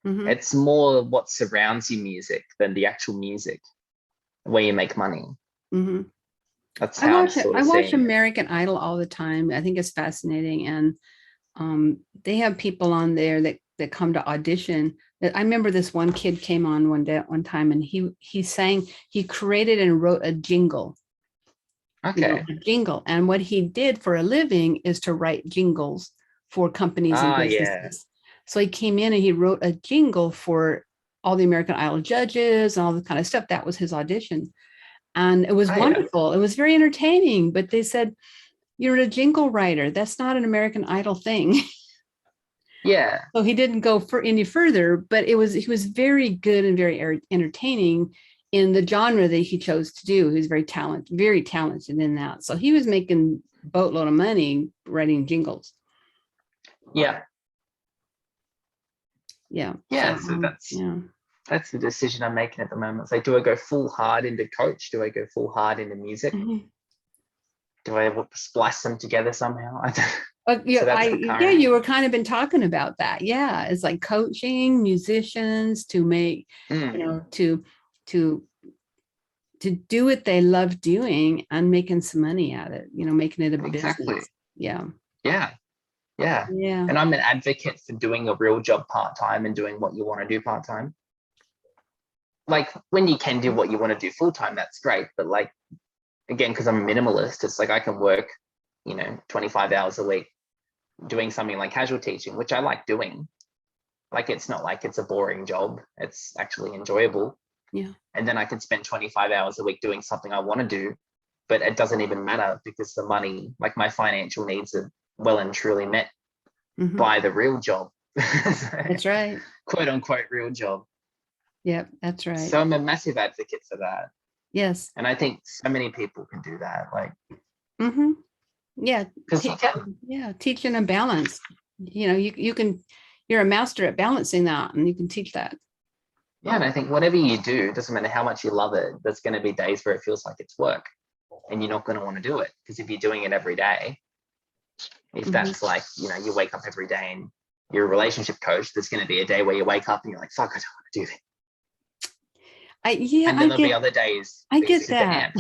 Mhm. It's more what surrounds your music than the actual music, where you make money. Mhm. That's I how I'm watch it. sort I of watch seeing it. American Idol all the time. I think it's fascinating, and they have people on there that come to audition. I remember this one kid came on one time, and he sang. He created and wrote a jingle. Okay. A jingle. And what he did for a living is to write jingles for companies and Yeah. businesses. So he came in and he wrote a jingle for all the American Idol judges and all the kind of stuff. That was his audition. And it was Oh, yeah. wonderful. It was very entertaining, but they said, you're a jingle writer. That's not an American Idol thing. Yeah. So he didn't go for any further, but he was very good and very entertaining in the genre that he chose to do. He was very talented in that. So he was making a boatload of money writing jingles. Yeah. Yeah. Yeah. So, So yeah. that's the decision I'm making at the moment. It's like, do I go full hard into coach? Do I go full hard into music? Mhm. Do I splice them together somehow? But So that's the current. you were kind of been talking about that. Yeah. It's like coaching musicians to make, to do what they love doing and making some money at it, making it a Exactly. business. Yeah. Yeah. Yeah. Yeah. And I'm an advocate for doing a real job part-time and doing what you want to do part-time. Like when you can do what you want to do full-time, that's great. But like, again, because I'm a minimalist, it's like I can work, 25 hours a week doing something like casual teaching, which I like doing. Like, it's not like it's a boring job. It's actually enjoyable. Yeah. And then I can spend 25 hours a week doing something I want to do, but it doesn't even matter because the money, like my financial needs are well and truly met Mhm. by the real job. That's right. Quote unquote real job. Yep, that's right. So I'm a massive advocate for that. Yes. And I think so many people can do that. Like, Mm-hmm. Yeah. because you can. Yeah. Teaching a balance. You're a master at balancing that, and you can teach that. Yeah. And I think whatever you do, it doesn't matter how much you love it, there's going to be days where it feels like it's work and you're not going to want to do it. Because if you're doing it every day, if that's like, you wake up every day and you're a relationship coach, there's going to be a day where you wake up and you're like, fuck, I don't want to do that. And then there'll be other days. I get that.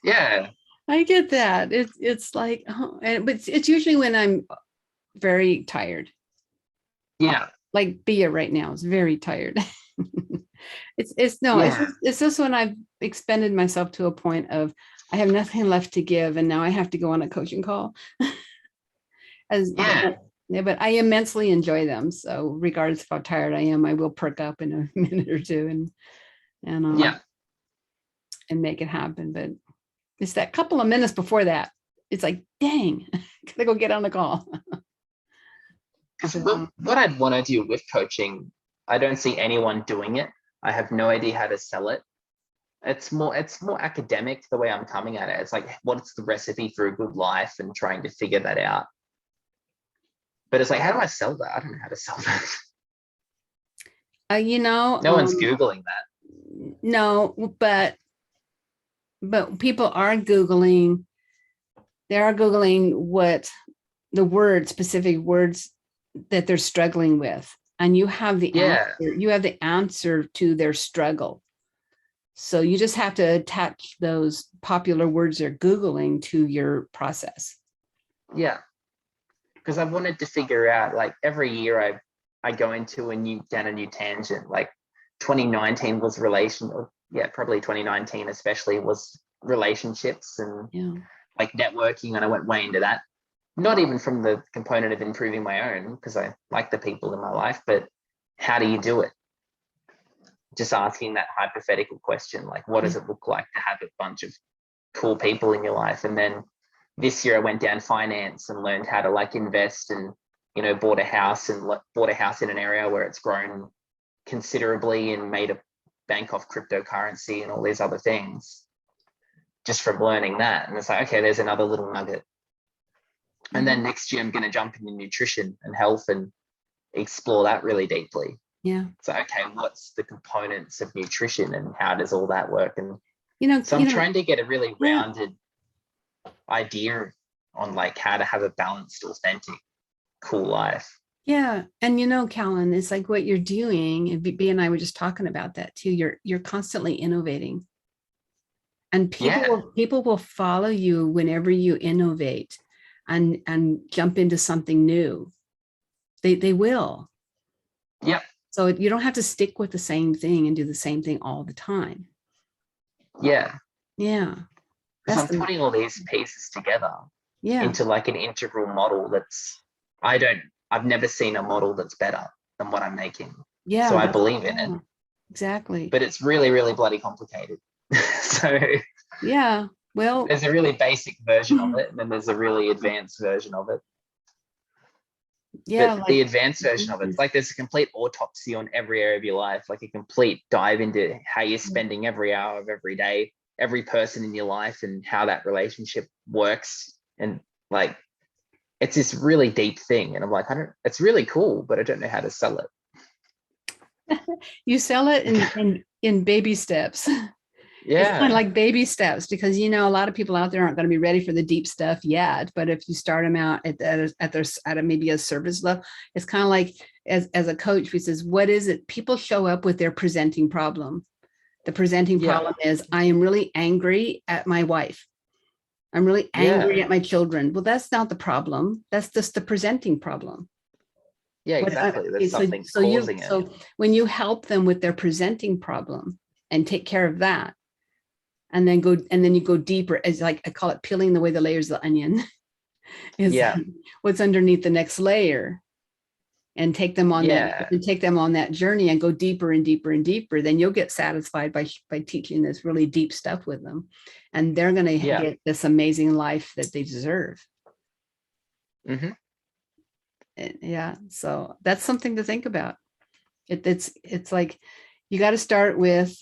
Yeah. I get that. It's like, but it's usually when I'm very tired. Yeah. Like Bia right now is very tired. It's just when I've expended myself to a point of I have nothing left to give, and now I have to go on a coaching call. But I immensely enjoy them. So regardless of how tired I am, I will perk up in a minute or two and make it happen. But it's that couple of minutes before that. It's like, dang, gotta go get on the call. Because what I'd want to do with coaching, I don't see anyone doing it. I have no idea how to sell it. It's more academic the way I'm coming at it. It's like, what's the recipe for a good life and trying to figure that out. But it's like, how do I sell that? I don't know how to sell that. No one's Googling that. No, but people are Googling. They are Googling what the specific words that they're struggling with. And you have the answer. You have the answer to their struggle. So you just have to attach those popular words they're Googling to your process. Yeah. Because I've wanted to figure out, like, every year I go into down a new tangent. Like 2019 was probably 2019 especially was relationships and like networking, and I went way into that. Not even from the component of improving my own, because I like the people in my life, but how do you do it? Just asking that hypothetical question, like, what does it look like to have a bunch of cool people in your life? And then this year I went down finance and learned how to like invest and, bought a house in an area where it's grown considerably and made a bank off cryptocurrency and all these other things just from learning that. And it's like, okay, there's another little nugget. And then next year I'm going to jump into nutrition and health and explore that really deeply. Yeah. So, okay, what's the components of nutrition and how does all that work? And so I'm you know, trying to get a really yeah. rounded idea on like how to have a balanced, authentic, cool life. Yeah. And Callan, it's like what you're doing, and B and I were just talking about that too. You're constantly innovating. And Yeah. people will follow you whenever you innovate and jump into something new. They will. Yep. So you don't have to stick with the same thing and do the same thing all the time. Yeah. Yeah. Because That's I'm putting all these pieces together yeah. into like an integral model I've never seen a model that's better than what I'm making. Yeah. So I believe in it. Exactly. But it's really, really bloody complicated. So yeah. Well, there's a really basic version of it, and then there's a really advanced version of it. yeah. But the advanced version of it's like there's a complete autopsy on every area of your life, like a complete dive into how you're spending every hour of every day, every person in your life, and how that relationship works. And like, it's this really deep thing. And I'm like, it's really cool, but I don't know how to sell it. You sell it in baby steps. Yeah. It's kind of like baby steps, because a lot of people out there aren't going to be ready for the deep stuff yet. But if you start them out at maybe a service level, it's kind of like as a coach, he says, what is it? People show up with their presenting problem. The presenting problem is, I am really angry at my wife. I'm really angry at my children. Well, that's not the problem. That's just the presenting problem. Yeah, exactly. There's something causing it. So when you help them with their presenting problem and take care of that, and then you go deeper, as like I call it, peeling away the layers of the onion, is what's underneath the next layer, and take them on that journey and go deeper and deeper and deeper. Then you'll get satisfied by teaching this really deep stuff with them, and they're going to get this amazing life that they deserve. Mm-hmm. Yeah, so that's something to think about. It's like you got to start with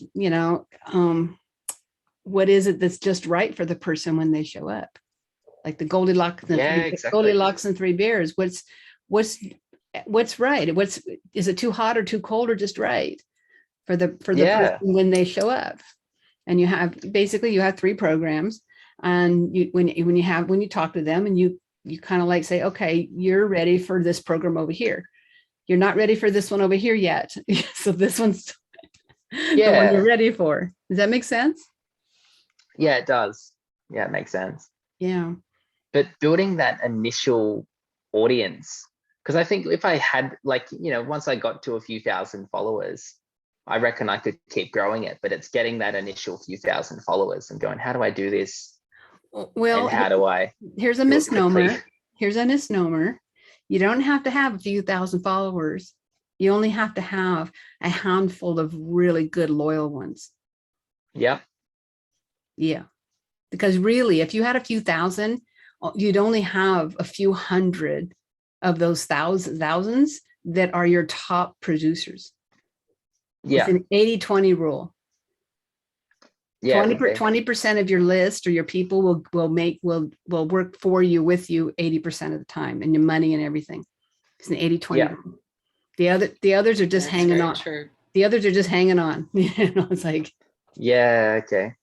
what is it that's just right for the person when they show up, like the Goldilocks and Three Bears. What's right? Is it too hot or too cold or just right for the person when they show up? And you have 3 programs, and when you talk to them, and you kind of like say, okay, you're ready for this program over here. You're not ready for this one over here yet. So this one's the one you're ready for. Does that make sense? Yeah, it does. Yeah, it makes sense. Yeah. But building that initial audience, because I think if I had once I got to a few thousand followers, I reckon I could keep growing it. But it's getting that initial few thousand followers and going, how do I do this? Well, and how do I? Here's a misnomer. Here's a misnomer. You don't have to have a few thousand followers. You only have to have a handful of really good, loyal ones. Yeah. Yeah. Because really, if you had a few thousand, you'd only have a few hundred of those thousands that are your top producers. Yeah. It's an 80-20 rule. Yeah. 20% of your list or your people will work for you, with you 80% of the time, and your money and everything. It's an 80-20 rule. The others are just hanging on. True. The others are just hanging on. It's like, yeah, okay.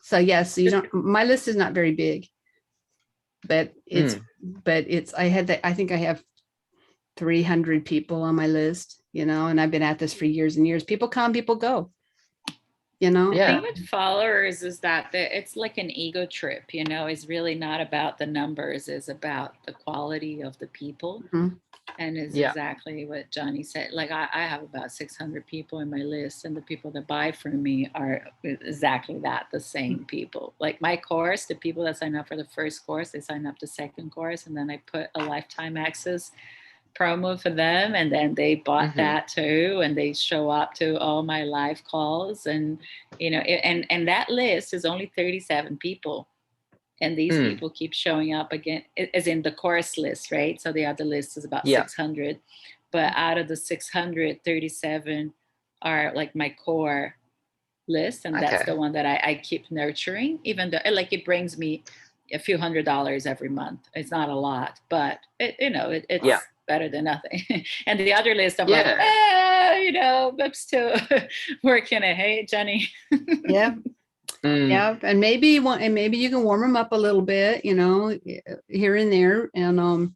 So yes, so you don't. My list is not very big, but I think I have 300 people on my list. And I've been at this for years and years. People come, people go. The thing with followers is that it's like an ego trip. It's really not about the numbers. It's about the quality of the people. Mm-hmm. And it's exactly what Johnny said. Like I have about 600 people in my list, and the people that buy from me are exactly that, the same people. Like my course, the people that sign up for the first course, they sign up the second course, and then I put a lifetime access promo for them, and then they bought that too, and they show up to all my live calls, and and that list is only 37 people. And these people keep showing up again, as in the course list, right? So the other list is about 600. But out of the 600, 37 are like my core list. And that's the one that I keep nurturing, even though it brings me a few $100s every month. It's not a lot, but it's better than nothing. And the other list, I'm like, Yeah. you know, I'm still working it. Hey, Jenny. Yeah. Yeah. And maybe maybe you can warm them up a little bit, you know, here and there, and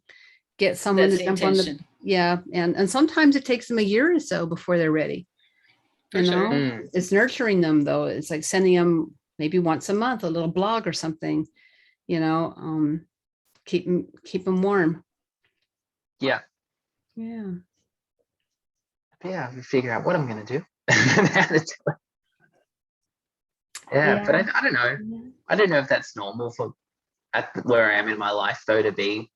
get someone That's to the jump on the, intention. yeah. And sometimes it takes them a year or so before they're ready. For You sure. know, it's nurturing them though. It's like sending them maybe once a month, a little blog or something, you know, keep them warm. Yeah. Yeah. Yeah. We figure out what I'm going to do. How to do it. Yeah. But I don't know. I don't know if that's normal for where I am in my life though, to be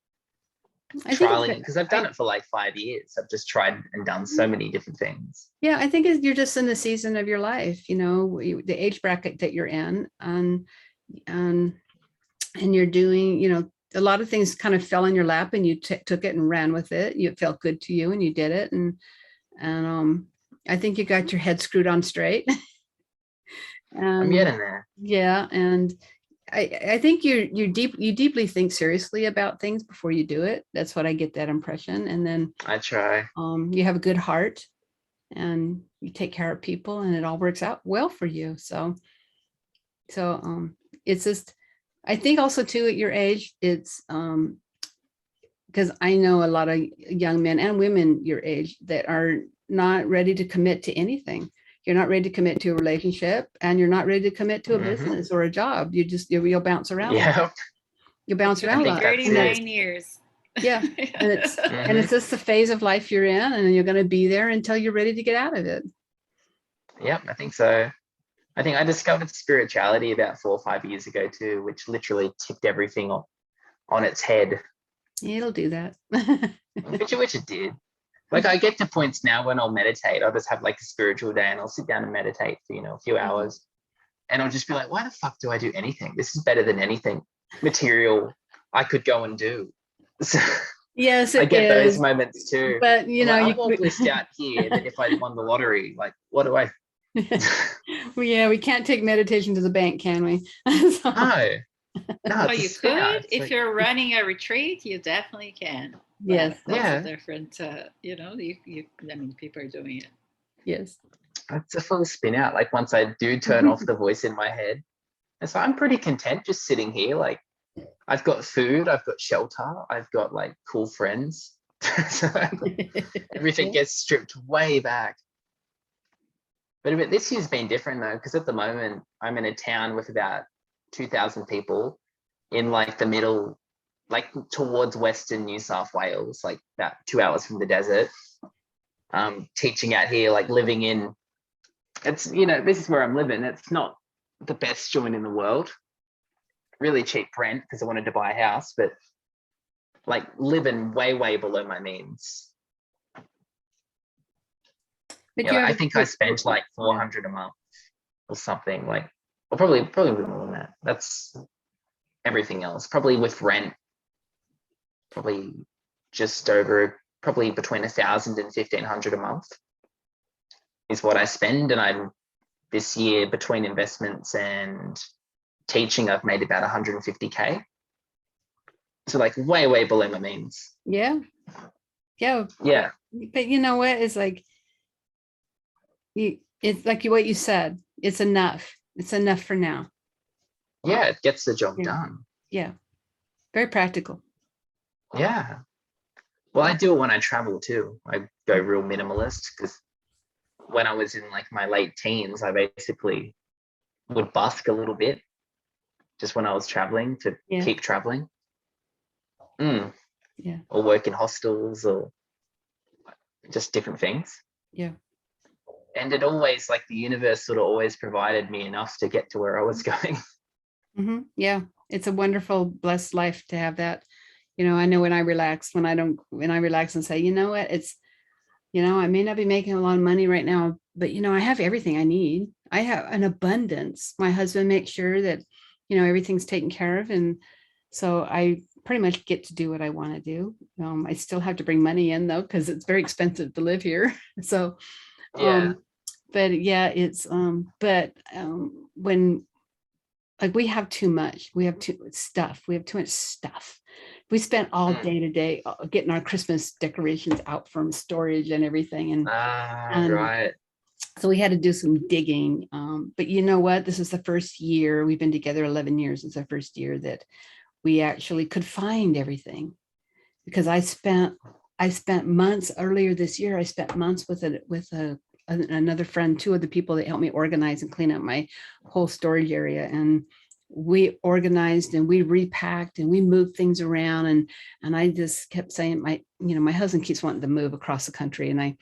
I think trialing it, because I've done it for like 5 years. I've just tried and done so many different things. yeah, I think you're just in the season of your life, you know, the age bracket that you're in, and you're doing, you know, a lot of things kind of fell in your lap and you took it and ran with it. It felt good to you and you did it. And I think you got your head screwed on straight. I'm And getting there. yeah. And I think you deeply think seriously about things before you do it. That's what I get that impression. And then I try. you have a good heart and you take care of people and it all works out well for you. So it's just, I think also too at your age, it's because I know a lot of young men and women your age that are not ready to commit to anything. You're not ready to commit to a relationship and you're not ready to commit to a business or a job. You'll bounce around. Yeah. You'll bounce around a lot. 39 years. Yeah. And it's just the phase of life you're in, and you're going to be there until you're ready to get out of it. Yep, I think so. I think I discovered spirituality about 4 or 5 years ago too, which literally tipped everything on its head. It'll do that. which it did. Like I get to points now when I'll meditate. I'll just have like a spiritual day and I'll sit down and meditate for, a few hours. And I'll just be like, why the fuck do I do anything? This is better than anything material I could go and do. So yes, I get those moments too. But I'm more blissed out here than if I won the lottery. Like, what do I? Well, yeah, we can't take meditation to the bank, can we? So, no. Well, you could. If you're running a retreat, you definitely can. Yes. That's a different, I mean, people are doing it. Yes. It's a full spin out. Like once I do turn off the voice in my head. And so I'm pretty content just sitting here. Like I've got food, I've got shelter, I've got like cool friends. So everything gets stripped way back. But this year's been different though, because at the moment I'm in a town with about 2,000 people in like the middle, like towards Western New South Wales, like about 2 hours from the desert. Teaching out here, like living in, it's, this is where I'm living. It's not the best joint in the world. Really cheap rent because I wanted to buy a house, but like living way, way below my means. But I think I spent like $400 a month or something, like, or probably more than that. That's everything else. Probably with rent, probably just over, probably between $1,000 and $1,500 a month is what I spend. And I'm this year between investments and teaching, I've made about 150K. So like way, way below my means. Yeah. Yeah. But you know what? It's like, it's like what you said. It's enough. It's enough for now. Yeah, it gets the job done. Yeah. Very practical. Yeah. Well, I do it when I travel too. I go real minimalist because when I was in like my late teens, I basically would busk a little bit just when I was traveling to keep traveling. Yeah. Or work in hostels or just different things. Yeah. And it always, like the universe sort of always provided me enough to get to where I was going. Mm-hmm. Yeah. It's a wonderful, blessed life to have that. I know when I relax, when I relax and say, you know what, it's, I may not be making a lot of money right now, but I have everything I need. I have an abundance. My husband makes sure that, everything's taken care of. And so I pretty much get to do what I want to do. I still have to bring money in though, because it's very expensive to live here. So, yeah. But yeah, it's, when like we have too much. We have too stuff. We have too much stuff. We spent all Mm. day today getting our Christmas decorations out from storage and everything. And Right. so we had to do some digging. But you know what? This is the first year we've been together 11 years. It's our first year that we actually could find everything, because I spent months earlier this year. I spent months with another friend, two of the people that helped me organize and clean up my whole storage area. And we organized and we repacked and we moved things around. And I just kept saying, my husband keeps wanting to move across the country. And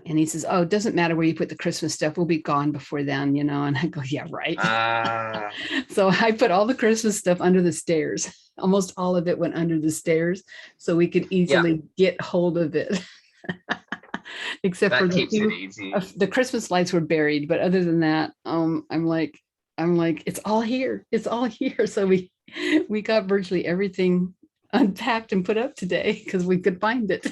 he says, oh, it doesn't matter where you put the Christmas stuff. We'll be gone before then, And I go, yeah, right. So I put all the Christmas stuff under the stairs. Almost all of it went under the stairs so we could easily get hold of it. Except for That keeps it easy. the Christmas lights were buried. But other than that, I'm like, it's all here. It's all here. So we got virtually everything unpacked and put up today because we could find it.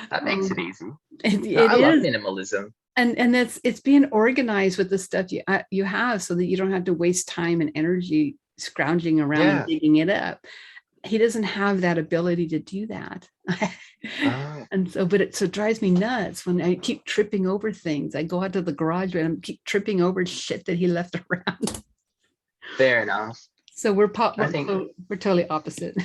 That makes it easy. I love is. minimalism. And it's being organized with the stuff you have, so that you don't have to waste time and energy scrounging around and digging it up. He doesn't have that ability to do that. And so, but it drives me nuts when I keep tripping over things. I go out to the garage and I keep tripping over shit that he left around. Fair enough. So we're totally opposite.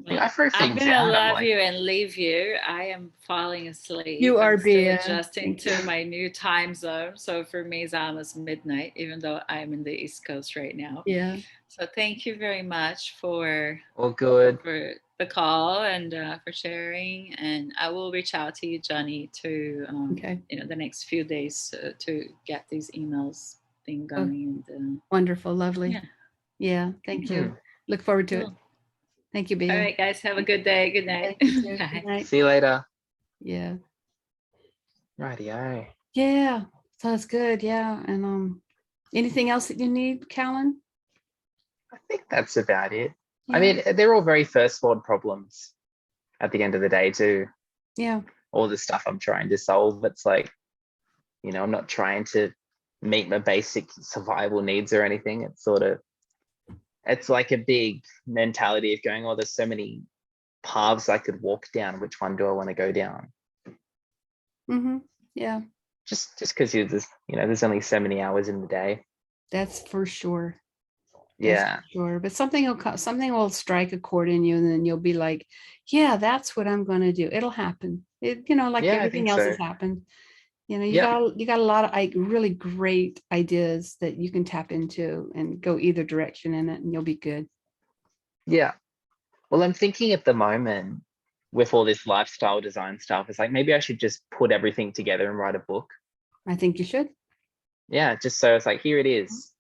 I throw I'm things gonna out. love you and leave you. I am falling asleep. You are, I'm still Bea. adjusting to my new time zone. So for me, it's almost midnight, even though I'm in the East Coast right now. Yeah. So thank you very much for All good. for the call and for sharing. And I will reach out to you, Johnny, to the next few days to get these emails thing going. And wonderful, lovely. Yeah. Thank you. Look forward to it. Thank you, Bea. All right, guys. Have a good day. Good night. Good night. See you later. Yeah. Rightio. Yeah. Sounds good. Yeah. And anything else that you need, Callan? I think that's about it. Yeah. I mean, they're all very first world problems at the end of the day too. Yeah. All the stuff I'm trying to solve. It's like, I'm not trying to meet my basic survival needs or anything. It's like a big mentality of going, oh, there's so many paths I could walk down. Which one do I want to go down? Mm-hmm. Yeah. Just because there's only so many hours in the day. That's for sure. Yeah. For sure. But something will strike a chord in you, and then you'll be like, yeah, that's what I'm going to do. It'll happen. Everything else has happened. You got a lot of really great ideas that you can tap into and go either direction in it, and you'll be good. Yeah. Well, I'm thinking at the moment with all this lifestyle design stuff, it's like maybe I should just put everything together and write a book. I think you should. Yeah, just so it's like, here it is.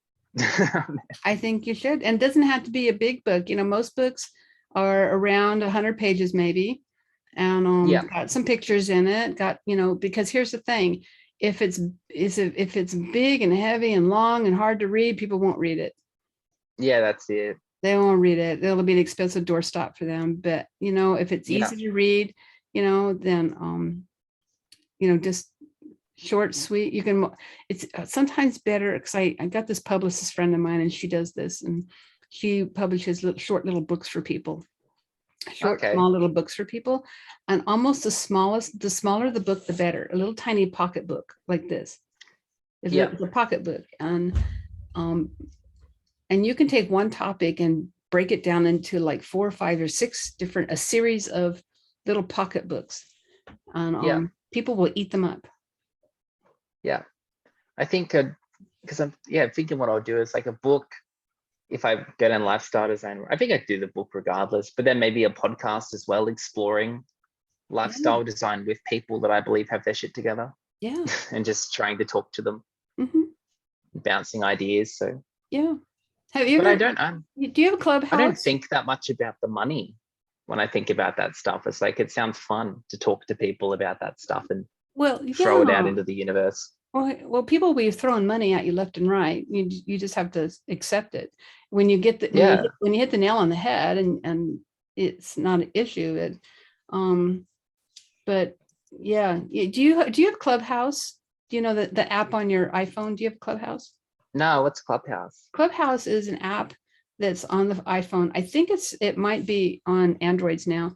I think you should. And it doesn't have to be a big book. Most books are around 100 pages maybe. And got some pictures in it, because here's the thing. If it's big and heavy and long and hard to read, people won't read it. Yeah, that's it. They won't read it. It'll be an expensive doorstop for them. But if it's easy to read, then just short, sweet. You can. It's sometimes better because I got this publicist friend of mine, and she does this, and she publishes short little books for people. Small little books for people, and almost the smaller the book, the better. A little tiny pocket book like this. It's a pocket book, and you can take one topic and break it down into like 4 or 5 or 6 a series of little pocket books, and people will eat them up. Yeah, I think because I'm thinking what I'll do is like a book. If I go down lifestyle design, I think I'd do the book regardless, but then maybe a podcast as well, exploring lifestyle design with people that I believe have their shit together. Yeah. And just trying to talk to them, bouncing ideas. So yeah. Have you? But ever, I don't. Do you have a clubhouse? I don't think that much about the money when I think about that stuff. It's like it sounds fun to talk to people about that stuff and throw it out into the universe. Well, people will be throwing money at you left and right. You just have to accept it. When you get when you hit the nail on the head, and it's not an issue. But yeah, do you have Clubhouse? Do you know the app on your iPhone? Do you have Clubhouse? No, what's Clubhouse? Clubhouse is an app that's on the iPhone. I think it might be on Androids now,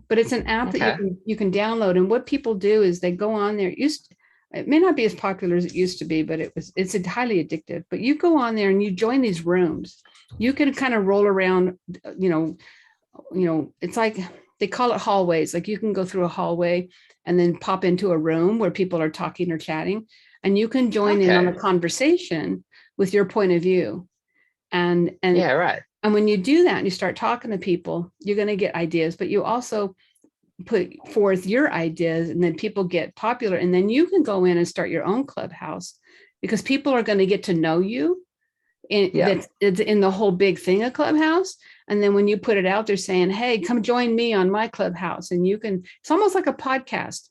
but it's an app that Okay. you can download. And what people do is they go on there. It may not be as popular as it used to be, but it's highly addictive. But you go on there and you join these rooms. You can kind of roll around, it's like they call it hallways. Like you can go through a hallway and then pop into a room where people are talking or chatting, and you can join in on a Okay. conversation with your point of view. And Yeah, right. when you do that and you start talking to people, you're going to get ideas, but you also put forth your ideas, and then people get popular, and then you can go in and start your own clubhouse, because people are going to get to know you Yeah. that's it's in the whole big thing of Clubhouse. And then when you put it out there saying, hey, come join me on my Clubhouse, and it's almost like a podcast.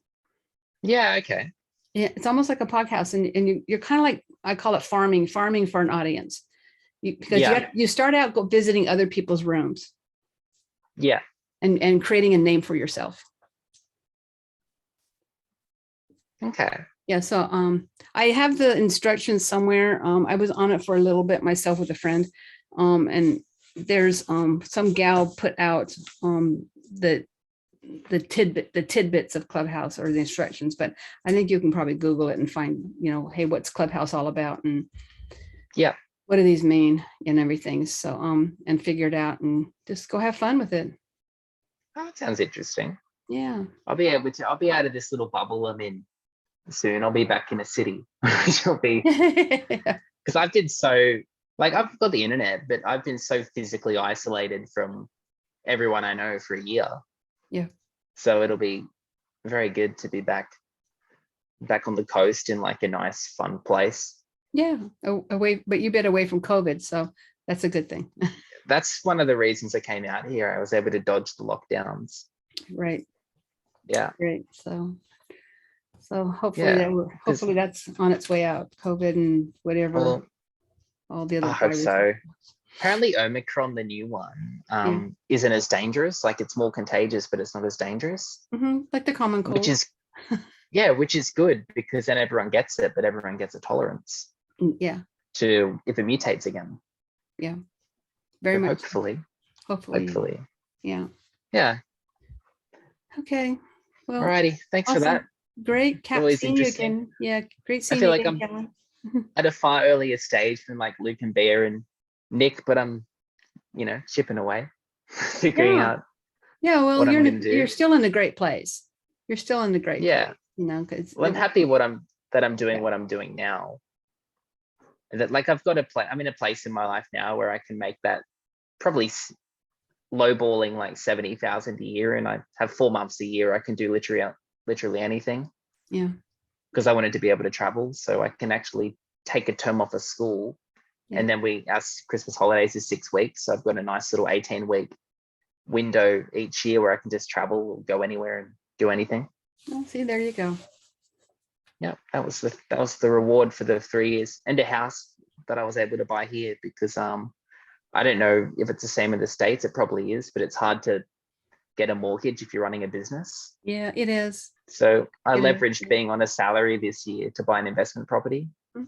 Yeah, okay. Yeah, it's almost like a podcast. And you're kind of like, I call it farming for an audience. Because Yeah. you start out visiting other people's rooms Yeah. and creating a name for yourself. Okay. Yeah, so I have the instructions somewhere. I was on it for a little bit myself with a friend, and there's some gal put out the tidbits of Clubhouse, or the instructions, but I think you can probably Google it and find, hey, what's Clubhouse all about, and Yeah. what do these mean, and everything. So and figure it out and just go have fun with it. Oh, that sounds interesting. Yeah. I'll be out of this little bubble I'm in soon. I'll be back in a city. Which will be because I've been I've got the internet, but I've been so physically isolated from everyone I know for a year. Yeah. So it'll be very good to be back on the coast in like a nice, fun place. Yeah, away, but you've been away from COVID, so that's a good thing. That's one of the reasons I came out here. I was able to dodge the lockdowns. Right. Yeah. Great. So hopefully Yeah. hopefully that's on its way out. COVID and whatever, Well, all the other I hope viruses. so. Apparently Omicron, the new one, isn't as dangerous. Like it's more contagious, but it's not as dangerous. Like the common cold. Which is good, because then everyone gets it, but everyone gets a tolerance. Yeah. To if it mutates again. Yeah. Very much. Hopefully. Yeah. Yeah. Okay. Well, Alrighty. Thanks for that. Great. Always seeing you interesting. again. Yeah. Great I seeing feel you like again, I'm Kellen. at a far earlier stage than like Luke and Bear and Nick, but I'm, chipping away, figuring out. Yeah. Well, what I'm gonna do. You're still in a great place. You're still in the great place. Because I'm happy that I'm doing what I'm doing now. That like I'm in a place in my life now where I can make that probably lowballing like 70,000 a year, and I have 4 months a year. I can do literally anything. Yeah. Because I wanted to be able to travel, so I can actually take a term off of school. Yeah. And then our Christmas holidays is 6 weeks. So I've got a nice little 18-week window each year where I can just travel or go anywhere and do anything. Well, see, there you go. Yeah, that was the reward for the 3 years, and a house that I was able to buy here, because I don't know if it's the same in the States. It probably is, but it's hard to get a mortgage if you're running a business. Yeah, it is. So I leveraged being on a salary this year to buy an investment property. Mm-hmm.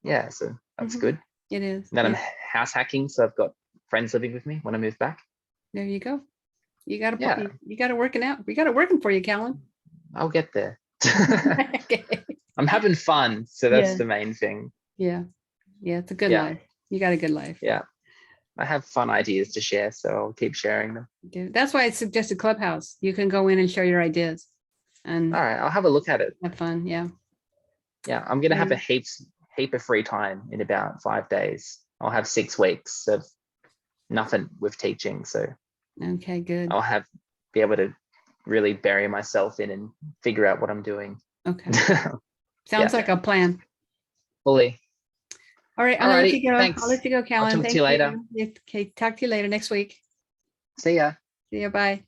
Yeah, so that's good. It is. And then I'm house hacking, so I've got friends living with me when I move back. There you go. You got to working out. We got it working for you, Callan. I'll get there. Okay. I'm having fun, so that's the main thing. Yeah, it's a good life. You got a good life. Yeah, I have fun ideas to share, so I'll keep sharing them. That's why I suggested Clubhouse. You can go in and share your ideas. And all right, I'll have a look at it. Have fun. Yeah, I'm gonna have a heap of free time in about 5 days. I'll have 6 weeks of nothing with teaching, so okay, good. I'll be able to really bury myself in and figure out what I'm doing. Okay. Sounds like a plan. Fully. All right. I'll let you go. Thanks. I'll let you go, Callan. I'll talk to you later. Okay. Talk to you later next week. See ya. See ya. Bye.